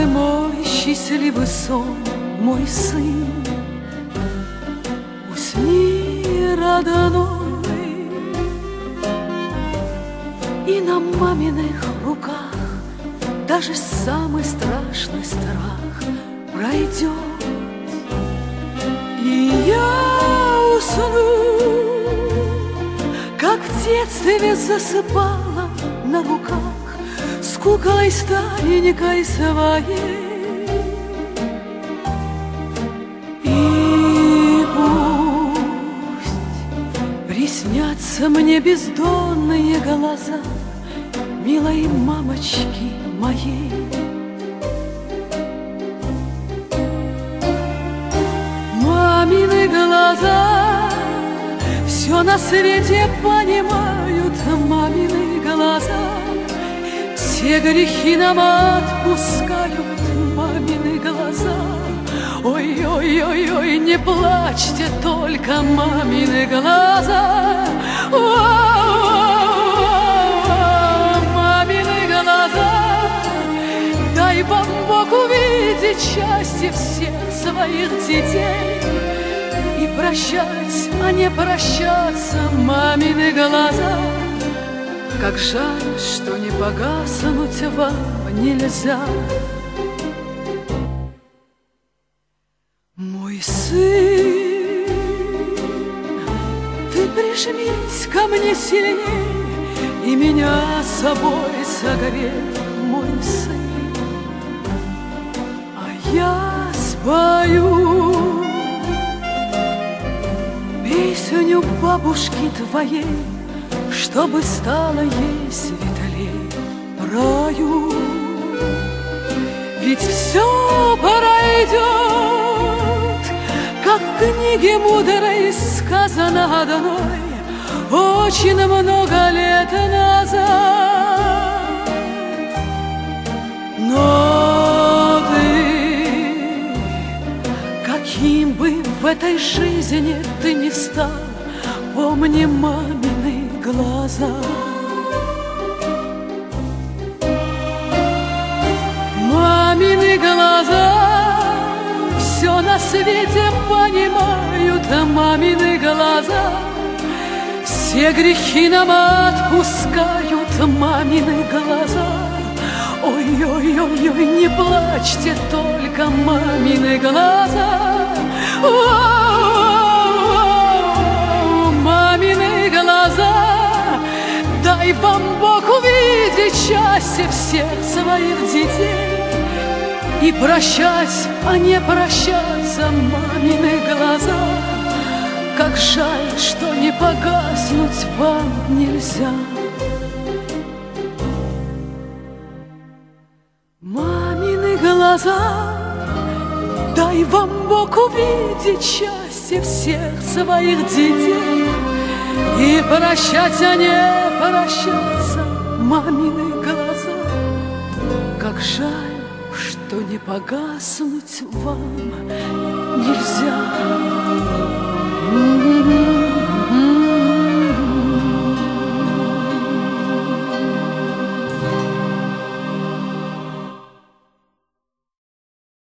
вы мой счастливый сон, мой сын. Усни, родной, и на маминых руках даже самый страшный страх пройдет. И я усну, как в детстве засыпала на руках с куклой старенькой своей. И пусть приснятся мне бездонные глаза милой мамочки моей. Мамины глаза все на свете понимают, мамины глаза все грехи нам отпускают, мамины глаза. Ой-ой-ой-ой, не плачьте только, мамины глаза. Мамины глаза, дай вам Бог увидеть счастье всех своих детей и прощать, а не прощаться, мамины глаза. Как жаль, что не погаснуть вам нельзя. Мой сын, ты прижмись ко мне сильней и меня собой согрей, мой сын. А я спою песню бабушки твоей, чтобы стало ей светлей в раю. Ведь все пройдет, как в книге мудрой сказано одной очень много лет назад. Но ты, каким бы в этой жизни ты ни стал, помни мамины глаза. Мамины глаза все на свете понимают, мамины глаза все грехи нам отпускают, мамины глаза. Ой-ой-ой-ой, не плачьте только, мамины глаза. Мамины глаза, дай вам Бог увидеть счастье всех своих детей и прощать, а не прощаться, мамины глаза. Как жаль, что не погаснуть вам нельзя. Мамины глаза, дай вам Бог увидеть счастье всех своих детей и прощать, а не прощаться, мамины глаза. Как жаль, что не погаснуть вам нельзя.